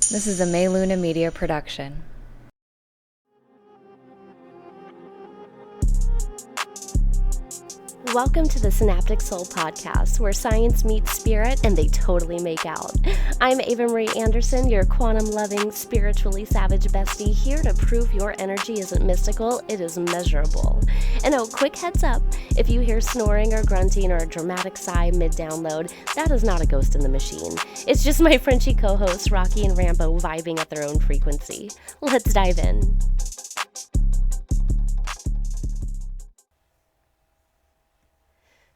This is a May Luna Media production. Welcome to the Synaptic Soul Podcast, where science meets spirit and they totally make out. I'm Ava Marie Anderson, your quantum-loving, spiritually savage bestie, here to prove your energy isn't mystical, it is measurable. And oh, quick heads up, if you hear snoring or grunting or a dramatic sigh mid-download, that is not a ghost in the machine. It's just my Frenchie co-hosts, Rocky and Rambo, vibing at their own frequency. Let's dive in.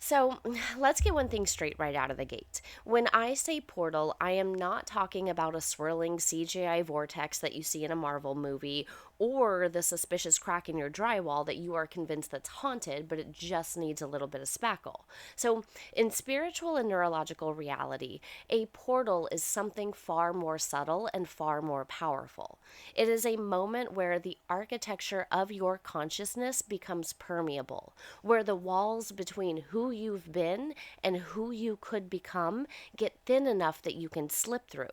So let's get one thing straight right out of the gate. When I say portal, I am not talking about a swirling CGI vortex that you see in a Marvel movie or the suspicious crack in your drywall that you are convinced that's haunted, but it just needs a little bit of spackle. So in spiritual and neurological reality, a portal is something far more subtle and far more powerful. It is a moment where the architecture of your consciousness becomes permeable, where the walls between who you've been and who you could become get thin enough that you can slip through.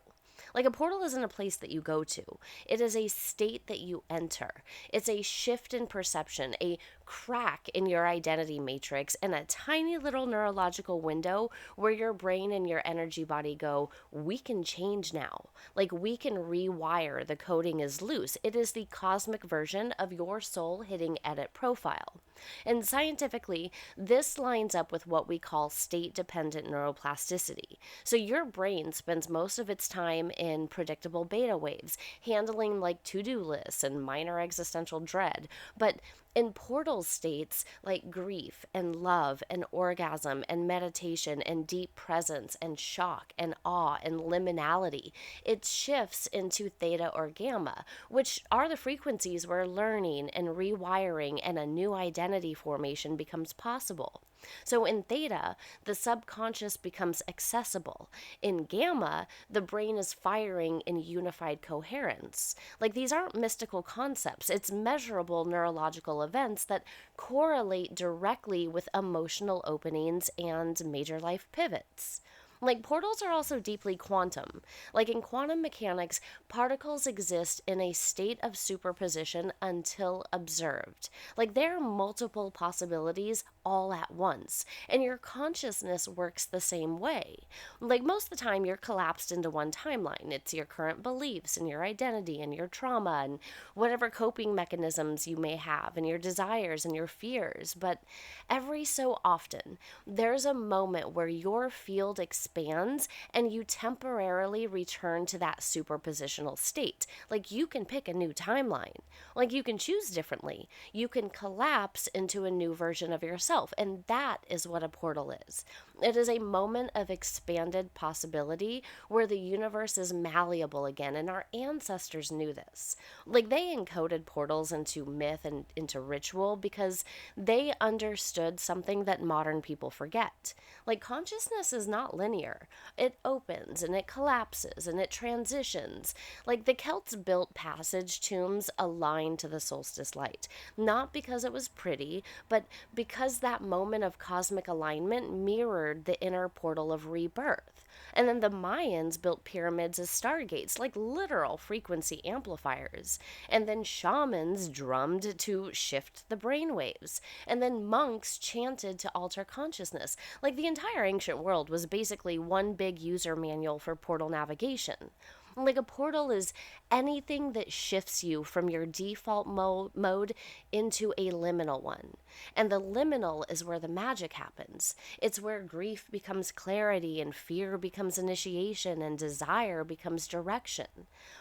Like a portal isn't a place that you go to. It is a state that you enter. It's a shift in perception, a crack in your identity matrix, and a tiny little neurological window where your brain and your energy body go, we can change now. Like we can rewire. The coding is loose. It is the cosmic version of your soul hitting edit profile. And scientifically, this lines up with what we call state-dependent neuroplasticity. So your brain spends most of its time in predictable beta waves, handling like to-do lists and minor existential dread. But in portal states like grief and love and orgasm and meditation and deep presence and shock and awe and liminality, it shifts into theta or gamma, which are the frequencies where learning and rewiring and a new identity formation becomes possible. So in theta, the subconscious becomes accessible. In gamma, the brain is firing in unified coherence. Like these aren't mystical concepts. It's measurable neurological events that correlate directly with emotional openings and major life pivots. Like portals are also deeply quantum. Like in quantum mechanics, particles exist in a state of superposition until observed. Like there are multiple possibilities all at once, and your consciousness works the same way. Like most of the time, you're collapsed into one timeline. It's your current beliefs and your identity and your trauma and whatever coping mechanisms you may have and your desires and your fears. But every so often, there's a moment where your field expands and you temporarily return to that superpositional state. Like you can pick a new timeline. Like you can choose differently. You can collapse into a new version of yourself. And that is what a portal is. It is a moment of expanded possibility where the universe is malleable again, and our ancestors knew this. Like they encoded portals into myth and into ritual because they understood something that modern people forget. Like consciousness is not linear. It opens and it collapses and it transitions. Like the Celts built passage tombs aligned to the solstice light, not because it was pretty, but because that moment of cosmic alignment mirrored the inner portal of rebirth. And then the Mayans built pyramids as stargates, like literal frequency amplifiers. And then shamans drummed to shift the brainwaves. And then monks chanted to alter consciousness. Like the entire ancient world was basically one big user manual for portal navigation. Like a portal is anything that shifts you from your default mode into a liminal one. And the liminal is where the magic happens. It's where grief becomes clarity and fear becomes initiation and desire becomes direction.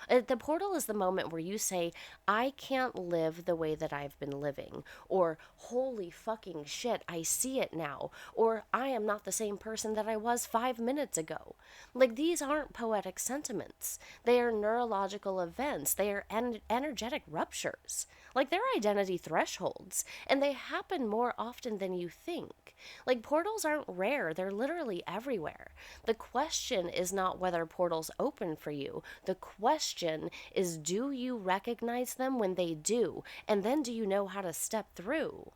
The portal is the moment where you say, I can't live the way that I've been living. Or, holy fucking shit, I see it now. Or, I am not the same person that I was 5 minutes ago. Like, these aren't poetic sentiments. They are neurological events. They are energetic ruptures. Like they're identity thresholds. And they happen more often than you think. Like portals aren't rare. They're literally everywhere. The question is not whether portals open for you. The question is, do you recognize them when they do? And then do you know how to step through?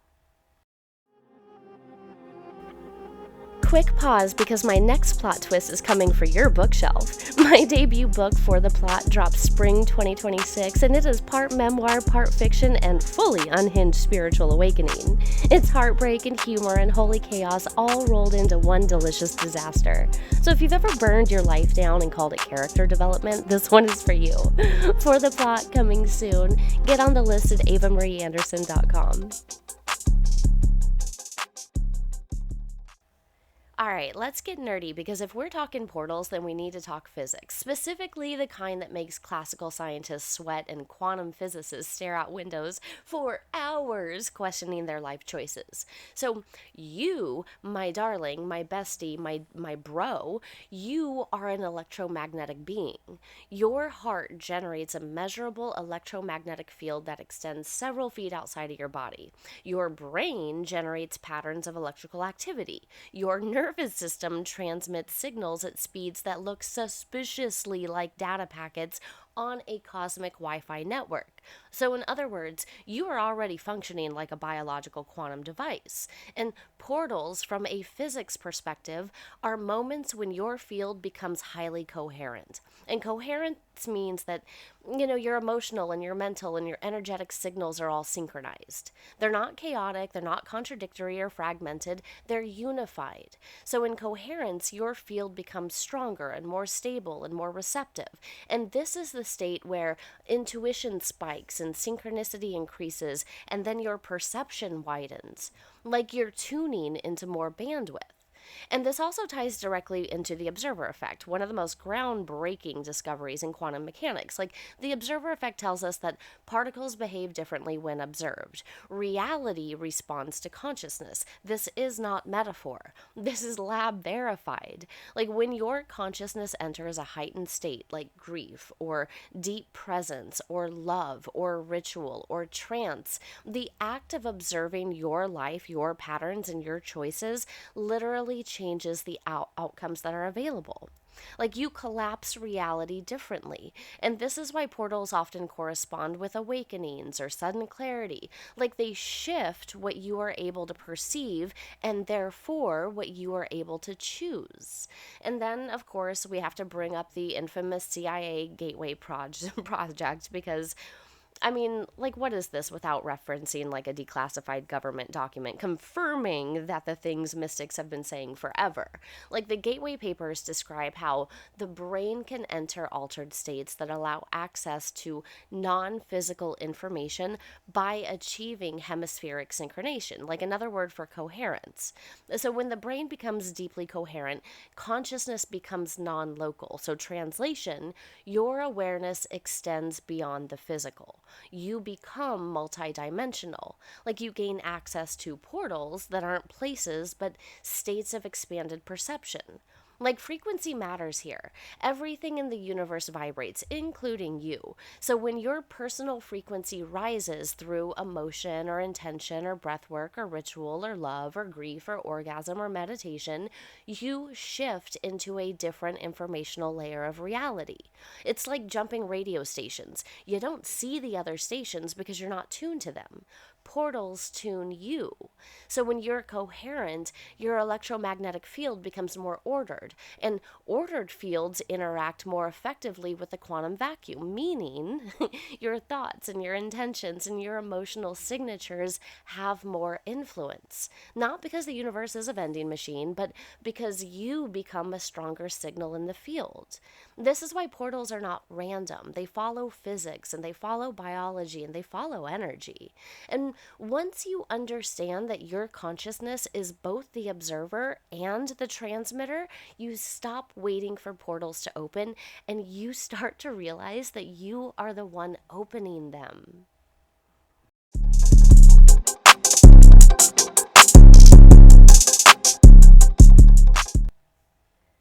Quick pause because my next plot twist is coming for your bookshelf. My debut book, For the Plot, drops spring 2026, and it is part memoir, part fiction, and fully unhinged spiritual awakening. It's heartbreak and humor and holy chaos all rolled into one delicious disaster. So if you've ever burned your life down and called it character development, this one is for you. For the Plot, coming soon. Get on the list at avamarieanderson.com. Alright, let's get nerdy because if we're talking portals, then we need to talk physics. Specifically, the kind that makes classical scientists sweat and quantum physicists stare out windows for hours questioning their life choices. So, you, my darling, my bestie, my bro, you are an electromagnetic being. Your heart generates a measurable electromagnetic field that extends several feet outside of your body. Your brain generates patterns of electrical activity. Your nervous system transmits signals at speeds that look suspiciously like data packets on a cosmic Wi-Fi network. So in other words, you are already functioning like a biological quantum device. And portals, from a physics perspective, are moments when your field becomes highly coherent. And coherence means that, your emotional and your mental and your energetic signals are all synchronized. They're not chaotic, they're not contradictory or fragmented, they're unified. So in coherence, your field becomes stronger and more stable and more receptive. And this is the state where intuition spikes and synchronicity increases, and then your perception widens, like you're tuning into more bandwidth. And this also ties directly into the observer effect, one of the most groundbreaking discoveries in quantum mechanics. Like, the observer effect tells us that particles behave differently when observed. Reality responds to consciousness. This is not metaphor. This is lab verified. Like, when your consciousness enters a heightened state, like grief, or deep presence, or love, or ritual, or trance, the act of observing your life, your patterns, and your choices literally changes the outcomes that are available. Like, you collapse reality differently. And this is why portals often correspond with awakenings or sudden clarity. Like, they shift what you are able to perceive and therefore what you are able to choose. And then, of course, we have to bring up the infamous CIA Gateway project because what is this without referencing like a declassified government document confirming that the things mystics have been saying forever? Like, the Gateway Papers describe how the brain can enter altered states that allow access to non-physical information by achieving hemispheric synchronization, like another word for coherence. So when the brain becomes deeply coherent, consciousness becomes non-local. So translation, your awareness extends beyond the physical. You become multidimensional. Like, you gain access to portals that aren't places but states of expanded perception. Like, frequency matters here. Everything in the universe vibrates, including you. So when your personal frequency rises through emotion or intention or breathwork or ritual or love or grief or orgasm or meditation, you shift into a different informational layer of reality. It's like jumping radio stations. You don't see the other stations because you're not tuned to them. Portals tune you. So when you're coherent, your electromagnetic field becomes more ordered, and ordered fields interact more effectively with the quantum vacuum, meaning your thoughts and your intentions and your emotional signatures have more influence. Not because the universe is a vending machine, but because you become a stronger signal in the field. This is why portals are not random. They follow physics, and they follow biology, and they follow energy. And once you understand that your consciousness is both the observer and the transmitter, you stop waiting for portals to open, and you start to realize that you are the one opening them.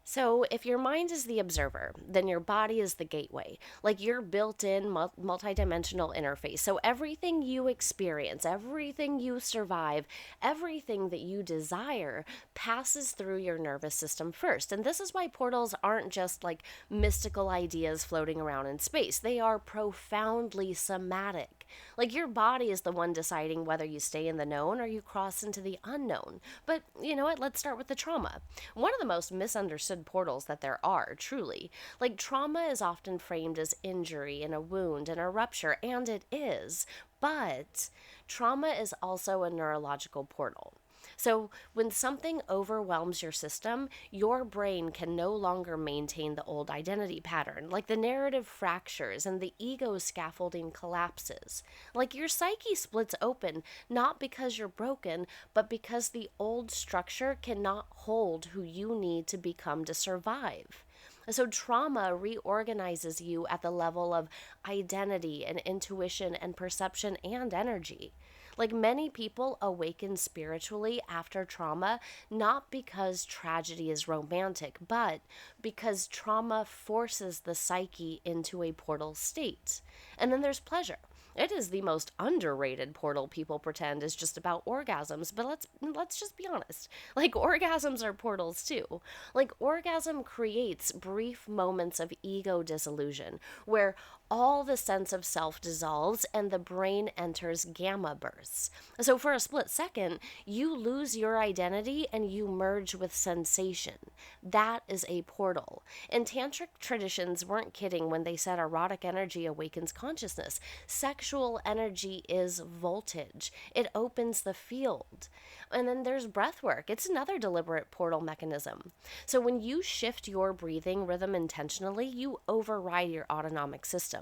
So, if your mind is the observer, then your body is the gateway, like your built in multidimensional interface. So, everything you experience, everything you survive, everything that you desire passes through your nervous system first. And this is why portals aren't just like mystical ideas floating around in space, they are profoundly somatic. Like, your body is the one deciding whether you stay in the known or you cross into the unknown. But you know what? Let's start with the trauma. One of the most misunderstood portals that there are, truly. Like, trauma is often framed as injury and a wound and a rupture, and it is. But trauma is also a neurological portal. So, when something overwhelms your system, your brain can no longer maintain the old identity pattern. Like, the narrative fractures and the ego scaffolding collapses. Like, your psyche splits open, not because you're broken, but because the old structure cannot hold who you need to become to survive. So, trauma reorganizes you at the level of identity and intuition and perception and energy. Like, many people awaken spiritually after trauma, not because tragedy is romantic, but because trauma forces the psyche into a portal state. And then there's pleasure. It is the most underrated portal. People pretend is just about orgasms, but let's just be honest. Like, orgasms are portals too. Like, orgasm creates brief moments of ego disillusion where all the sense of self dissolves and the brain enters gamma bursts. So for a split second, you lose your identity and you merge with sensation. That is a portal. And tantric traditions weren't kidding when they said erotic energy awakens consciousness. Sexual energy is voltage. It opens the field. And then there's breath work. It's another deliberate portal mechanism. So when you shift your breathing rhythm intentionally, you override your autonomic system.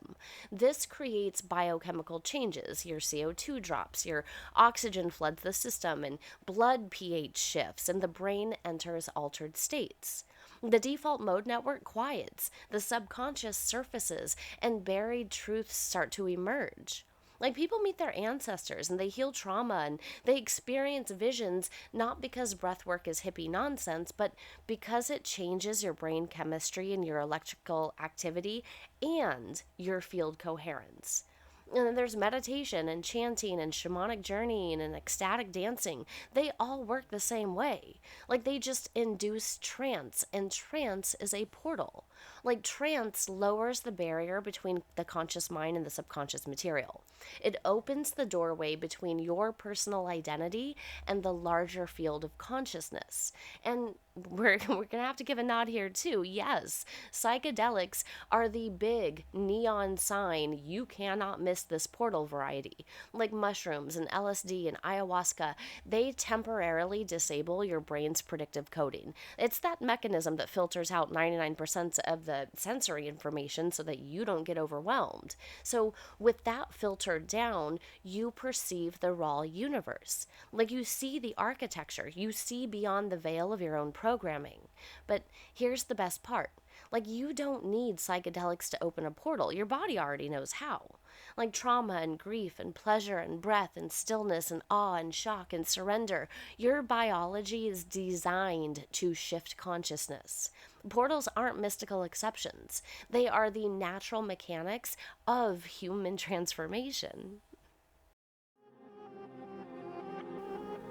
This creates biochemical changes. Your CO2 drops, your oxygen floods the system, and blood pH shifts, and the brain enters altered states. The default mode network quiets, the subconscious surfaces, and buried truths start to emerge. Like, people meet their ancestors and they heal trauma and they experience visions not because breath work is hippie nonsense, but because it changes your brain chemistry and your electrical activity and your field coherence. And then there's meditation and chanting and shamanic journeying and ecstatic dancing. They all work the same way. Like, they just induce trance, and trance is a portal. Like, trance lowers the barrier between the conscious mind and the subconscious material. It opens the doorway between your personal identity and the larger field of consciousness. And we're going to have to give a nod here too. Yes, psychedelics are the big neon sign you cannot miss this portal variety. Like mushrooms and LSD and ayahuasca, they temporarily disable your brain's predictive coding. It's that mechanism that filters out 99% of the sensory information so that you don't get overwhelmed. So with that filtered down, you perceive the raw universe. Like, you see the architecture, you see beyond the veil of your own programming. But here's the best part. Like, you don't need psychedelics to open a portal. Your body already knows how. Like, trauma and grief and pleasure and breath and stillness and awe and shock and surrender. Your biology is designed to shift consciousness. Portals aren't mystical exceptions. They are the natural mechanics of human transformation.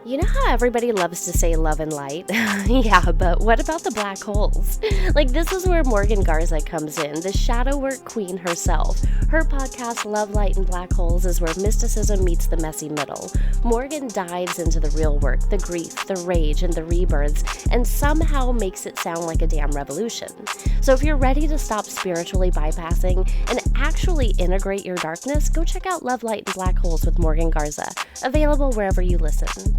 You know how everybody loves to say love and light? Yeah, but what about the black holes? Like, this is where Morgan Garza comes in, the shadow work queen herself. Her podcast, Love, Light, and Black Holes, is where mysticism meets the messy middle. Morgan dives into the real work, the grief, the rage, and the rebirths, and somehow makes it sound like a damn revolution. So if you're ready to stop spiritually bypassing and actually integrate your darkness, go check out Love, Light, and Black Holes with Morgan Garza, available wherever you listen.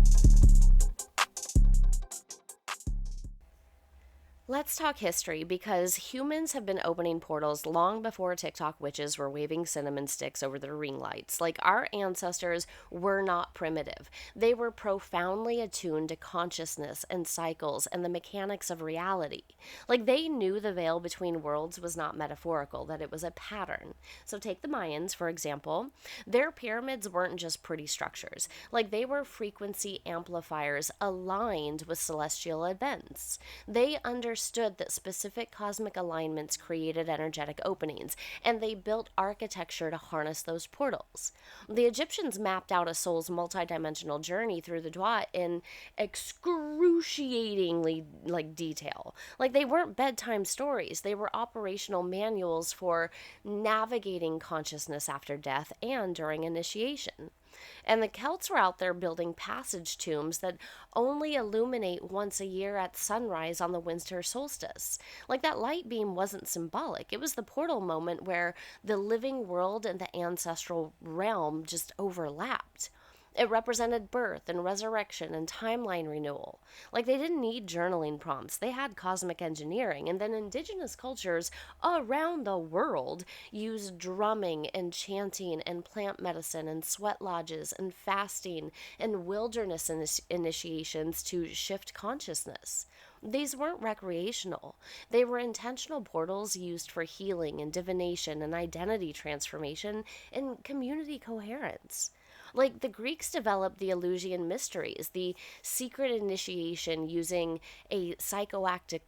Let's talk history, because humans have been opening portals long before TikTok witches were waving cinnamon sticks over their ring lights. Like, our ancestors were not primitive. They were profoundly attuned to consciousness and cycles and the mechanics of reality. Like, they knew the veil between worlds was not metaphorical, that it was a pattern. So take the Mayans, for example. Their pyramids weren't just pretty structures. Like, they were frequency amplifiers aligned with celestial events. They understood understood that specific cosmic alignments created energetic openings, and they built architecture to harness those portals. The Egyptians mapped out a soul's multidimensional journey through the Dwa in excruciatingly detail. Like they weren't bedtime stories, they were operational manuals for navigating consciousness after death and during initiation. And the Celts were out there building passage tombs that only illuminate once a year at sunrise on the winter solstice. Like that light beam wasn't symbolic, it was the portal moment where the living world and the ancestral realm just overlapped. It represented birth and resurrection and timeline renewal. Like they didn't need journaling prompts, they had cosmic engineering. And then indigenous cultures around the world used drumming and chanting and plant medicine and sweat lodges and fasting and wilderness initiations to shift consciousness. These weren't recreational. They were intentional portals used for healing and divination and identity transformation and community coherence. Like the Greeks developed the Eleusinian mysteries, the secret initiation using a psychoactive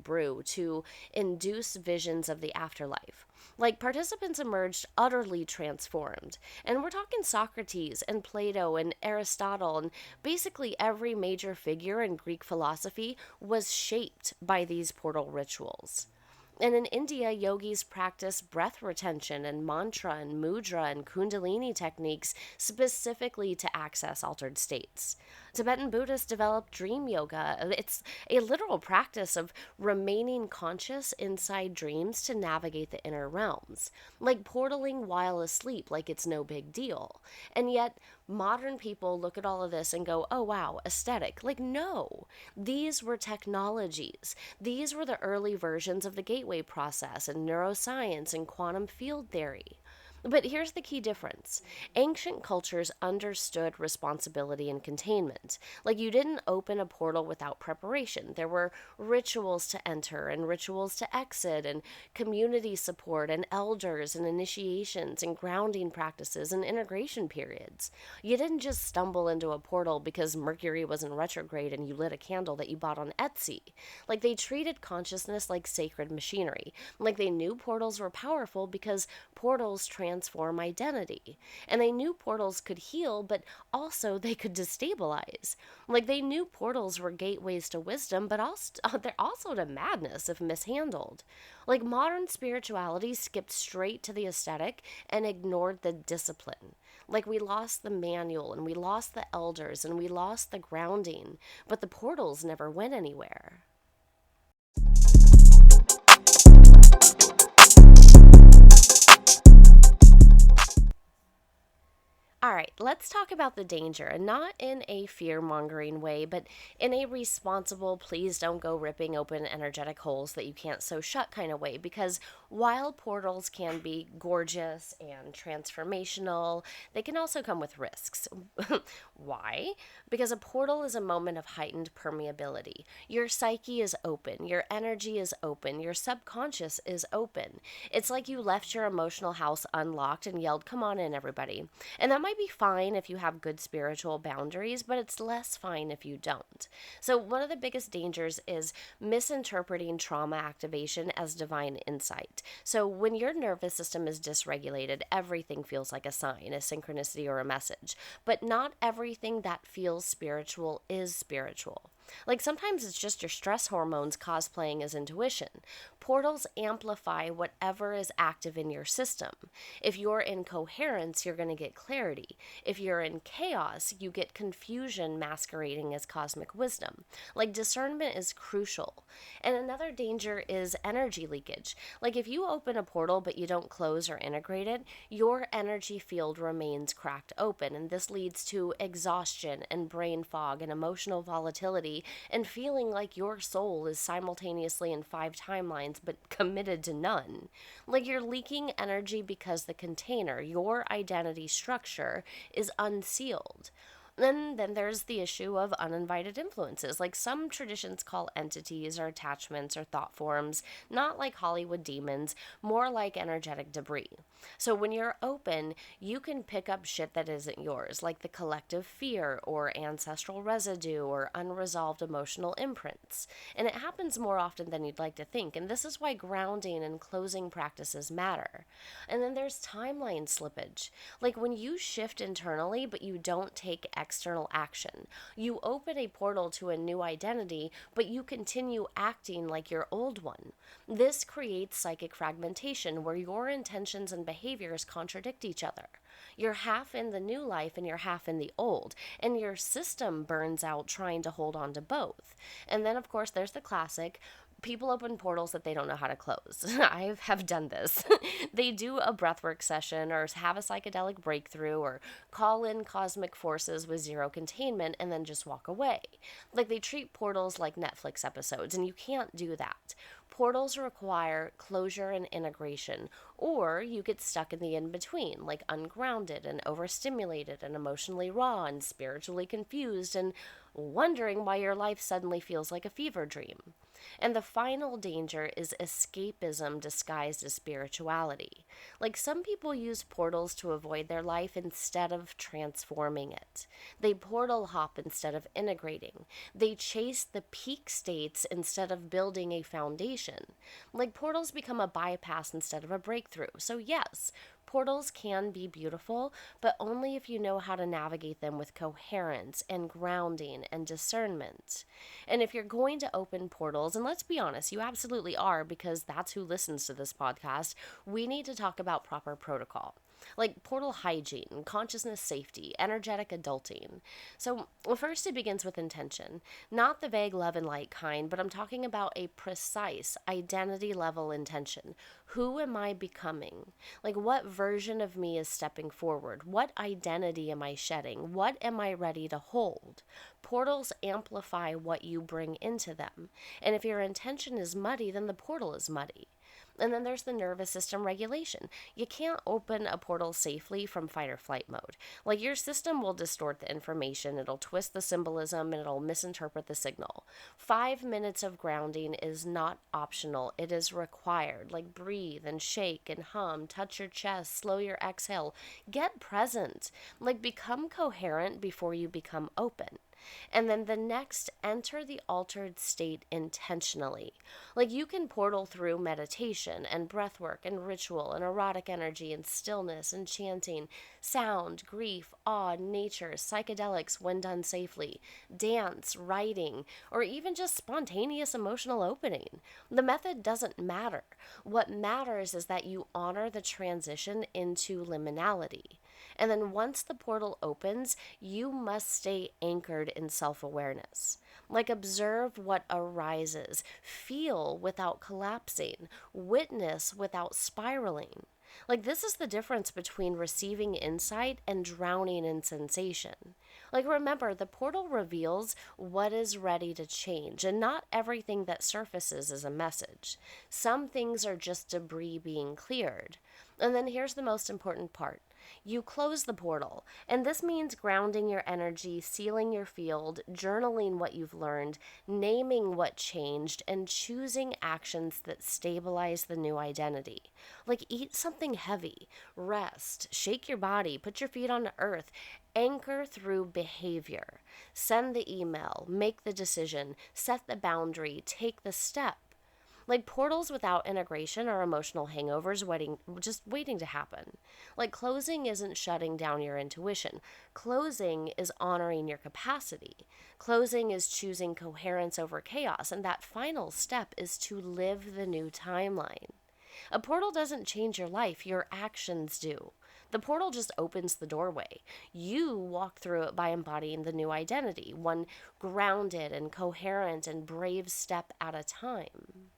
brew to induce visions of the afterlife. Like participants emerged utterly transformed. And we're talking Socrates and Plato and Aristotle, and basically every major figure in Greek philosophy was shaped by these portal rituals. And in India, yogis practice breath retention and mantra and mudra and kundalini techniques specifically to access altered states. Tibetan Buddhists developed dream yoga. It's a literal practice of remaining conscious inside dreams to navigate the inner realms, like portaling while asleep, like it's no big deal. And yet, modern people look at all of this and go, oh wow, aesthetic. Like, no, these were technologies. These were the early versions of the gateway process and neuroscience and quantum field theory. But here's the key difference. Ancient cultures understood responsibility and containment. Like, you didn't open a portal without preparation. There were rituals to enter and rituals to exit, and community support, and elders, and initiations, and grounding practices, and integration periods. You didn't just stumble into a portal because Mercury was in retrograde and you lit a candle that you bought on Etsy. Like, they treated consciousness like sacred machinery. Like, they knew portals were powerful because portals transform identity. And they knew portals could heal, but also they could destabilize. Like they knew portals were gateways to wisdom, but also they're also to madness if mishandled. Like modern spirituality skipped straight to the aesthetic and ignored the discipline. Like we lost the manual and we lost the elders and we lost the grounding, but the portals never went anywhere. All right, let's talk about the danger, and not in a fear mongering way, but in a responsible, please don't go ripping open energetic holes that you can't sew shut kind of way. Because while portals can be gorgeous and transformational, they can also come with risks. Why? Because a portal is a moment of heightened permeability. Your psyche is open, your energy is open, your subconscious is open. It's like you left your emotional house unlocked and yelled, "Come on in, everybody." And that might be fine if you have good spiritual boundaries, but it's less fine if you don't. So, one of the biggest dangers is misinterpreting trauma activation as divine insight. So, when your nervous system is dysregulated, everything feels like a sign, a synchronicity, or a message. But not everything that feels spiritual is spiritual. Like sometimes it's just your stress hormones cosplaying as intuition. Portals amplify whatever is active in your system. If you're in coherence, you're going to get clarity. If you're in chaos, you get confusion masquerading as cosmic wisdom. Like discernment is crucial. And another danger is energy leakage. Like if you open a portal but you don't close or integrate it, your energy field remains cracked open. And this leads to exhaustion and brain fog and emotional volatility and feeling like your soul is simultaneously in 5 timelines but committed to none. Like you're leaking energy because the container, your identity structure, is unsealed. And then there's the issue of uninvited influences, like some traditions call entities or attachments or thought forms, not like Hollywood demons, more like energetic debris. So when you're open, you can pick up shit that isn't yours, like the collective fear or ancestral residue or unresolved emotional imprints. And it happens more often than you'd like to think, and this is why grounding and closing practices matter. And then there's timeline slippage. Like when you shift internally, but you don't take external action. You open a portal to a new identity, but you continue acting like your old one. This creates psychic fragmentation where your intentions and behaviors contradict each other. You're half in the new life and you're half in the old, and your system burns out trying to hold on to both. And then, of course, there's the classic people open portals that they don't know how to close. I have done this. They do a breathwork session or have a psychedelic breakthrough or call in cosmic forces with zero containment and then just walk away. Like they treat portals like Netflix episodes, and you can't do that. Portals require closure and integration, or you get stuck in the in between, like ungrounded and overstimulated and emotionally raw and spiritually confused and wondering why your life suddenly feels like a fever dream. And the final danger is escapism disguised as spirituality. Like some people use portals to avoid their life instead of transforming it. They portal hop instead of integrating. They chase the peak states instead of building a foundation. Like portals become a bypass instead of a breakthrough. So, yes, portals can be beautiful, but only if you know how to navigate them with coherence and grounding and discernment. And if you're going to open portals, and let's be honest, you absolutely are because that's who listens to this podcast, we need to talk about proper protocol. Like portal hygiene, consciousness safety, energetic adulting. So, well, first it begins with intention. Not the vague love and light kind, but I'm talking about a precise identity level intention. Who am I becoming? Like, what version of me is stepping forward? What identity am I shedding? What am I ready to hold? Portals amplify what you bring into them. And if your intention is muddy, then the portal is muddy. And then there's the nervous system regulation. You can't open a portal safely from fight or flight mode. Like your system will distort the information, it'll twist the symbolism, and it'll misinterpret the signal. 5 minutes of grounding is not optional, it is required. Like breathe and shake and hum, touch your chest, slow your exhale. Get present. Like become coherent before you become open. And then the next, enter the altered state intentionally. Like you can portal through meditation and breath work and ritual and erotic energy and stillness and chanting, sound, grief, awe, nature, psychedelics when done safely, dance, writing, or even just spontaneous emotional opening. The method doesn't matter. What matters is that you honor the transition into liminality. And then once the portal opens, you must stay anchored in self awareness. Like observe what arises, feel without collapsing, witness without spiraling. Like, this is the difference between receiving insight and drowning in sensation. Like, remember, the portal reveals what is ready to change, and not everything that surfaces is a message. Some things are just debris being cleared. And then here's the most important part. You close the portal, and this means grounding your energy, sealing your field, journaling what you've learned, naming what changed, and choosing actions that stabilize the new identity. Like eat something heavy, rest, shake your body, put your feet on the earth, anchor through behavior. Send the email, make the decision, set the boundary, take the step. Like portals without integration are emotional hangovers just waiting to happen. Like closing isn't shutting down your intuition. Closing is honoring your capacity. Closing is choosing coherence over chaos. And that final step is to live the new timeline. A portal doesn't change your life, your actions do. The portal just opens the doorway. You walk through it by embodying the new identity, one grounded and coherent and brave step at a time.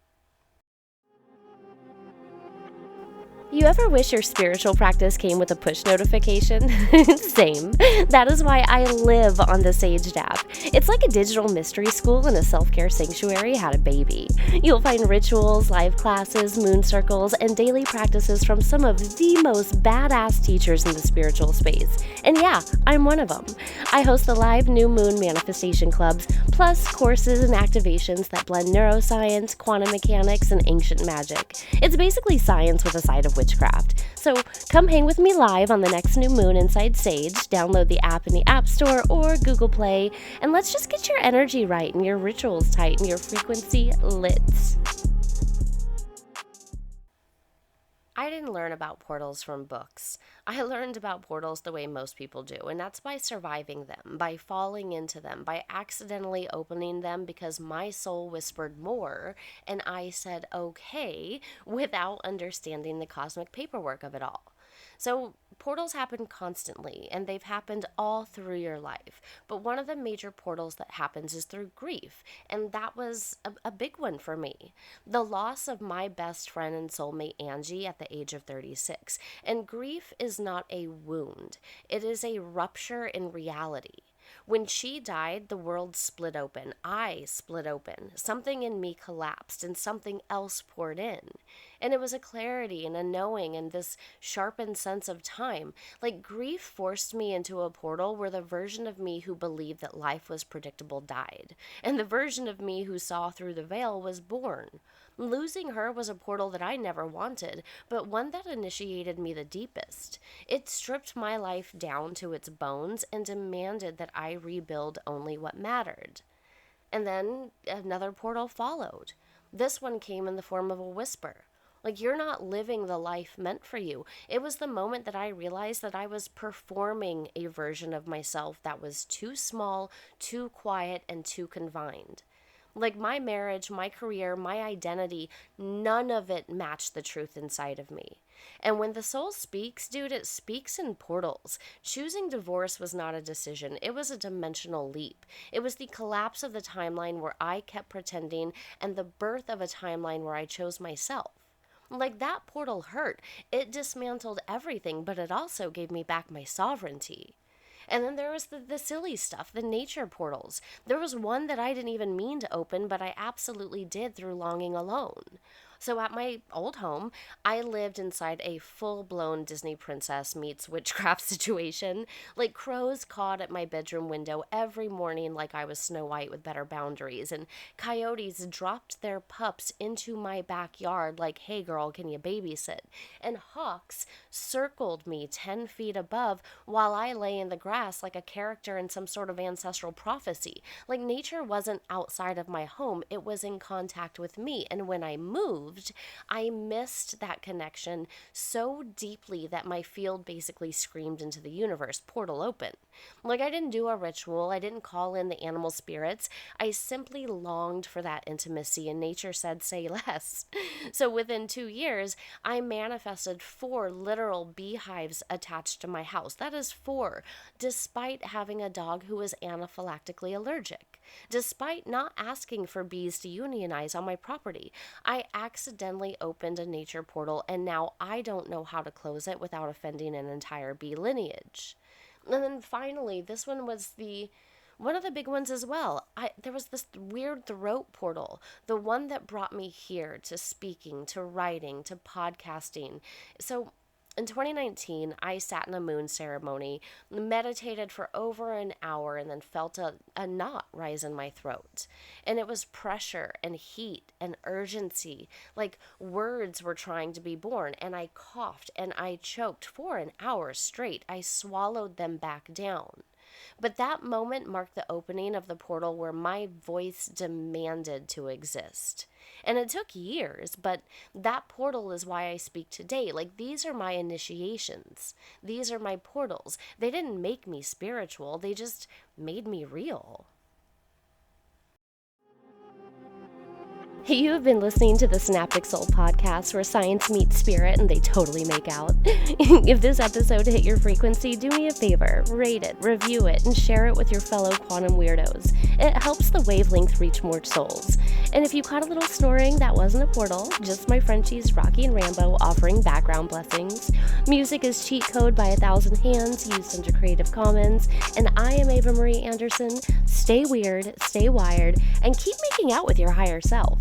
You ever wish your spiritual practice came with a push notification? Same. That is why I live on the Sage app. It's like a digital mystery school and a self-care sanctuary had a baby. You'll find rituals, live classes, moon circles, and daily practices from some of the most badass teachers in the spiritual space. And yeah, I'm one of them. I host the live new moon manifestation clubs, plus courses and activations that blend neuroscience, quantum mechanics, and ancient magic. It's basically science with a side of witchcraft. So come hang with me live on the next new moon inside Sage. Download the app in the App Store or Google Play, and let's just get your energy right and your rituals tight and your frequency lit. I didn't learn about portals from books. I learned about portals the way most people do, and that's by surviving them, by falling into them, by accidentally opening them because my soul whispered more and I said okay without understanding the cosmic paperwork of it all. So, portals happen constantly, and they've happened all through your life. But one of the major portals that happens is through grief, and that was a big one for me. The loss of my best friend and soulmate Angie at the age of 36. And grief is not a wound, it is a rupture in reality. When she died, the world split open. I split open. Something in me collapsed and something else poured in. And it was a clarity and a knowing and this sharpened sense of time. Like grief forced me into a portal where the version of me who believed that life was predictable died. And the version of me who saw through the veil was born. Losing her was a portal that I never wanted, but one that initiated me the deepest. It stripped my life down to its bones and demanded that I rebuild only what mattered. And then another portal followed. This one came in the form of a whisper. Like, you're not living the life meant for you. It was the moment that I realized that I was performing a version of myself that was too small, too quiet, and too confined. Like my marriage, my career, my identity, none of it matched the truth inside of me. And when the soul speaks, dude, it speaks in portals. Choosing divorce was not a decision, it was a dimensional leap. It was the collapse of the timeline where I kept pretending and the birth of a timeline where I chose myself. Like that portal hurt. It dismantled everything, but it also gave me back my sovereignty. And then there was the silly stuff, the nature portals. There was one that I didn't even mean to open, but I absolutely did through longing alone. So at my old home, I lived inside a full-blown Disney princess meets witchcraft situation. Like crows cawed at my bedroom window every morning like I was Snow White with better boundaries. And coyotes dropped their pups into my backyard like, hey girl, can you babysit? And hawks circled me 10 feet above while I lay in the grass like a character in some sort of ancestral prophecy. Like nature wasn't outside of my home, it was in contact with me. And when I moved, I missed that connection so deeply that my field basically screamed into the universe, portal open. Like I didn't do a ritual, I didn't call in the animal spirits, I simply longed for that intimacy and nature said say less. So within 2 years, I manifested 4 literal beehives attached to my house. That is 4, despite having a dog who was anaphylactically allergic. Despite not asking for bees to unionize on my property, I accidentally opened a nature portal and now I don't know how to close it without offending an entire bee lineage. And then finally, this one was one of the big ones as well. There was this weird throat portal, the one that brought me here to speaking, to writing, to podcasting. So in 2019, I sat in a moon ceremony, meditated for over an hour, and then felt a knot rise in my throat. And it was pressure and heat and urgency, like words were trying to be born. And I coughed and I choked for an hour straight. I swallowed them back down. But that moment marked the opening of the portal where my voice demanded to exist. And it took years, but that portal is why I speak today. Like, these are my initiations. These are my portals. They didn't make me spiritual, they just made me real. You have been listening to the Synaptic Soul podcast, where science meets spirit and they totally make out. If this episode hit your frequency, do me a favor, rate it, review it, and share it with your fellow quantum weirdos. It helps the wavelength reach more souls. And if you caught a little snoring, that wasn't a portal, just my Frenchies Rocky and Rambo offering background blessings. Music is Cheat Code by 1,000 Hands, used under Creative Commons. And I am Ava Marie Anderson. Stay weird, stay wired, and keep making out with your higher self.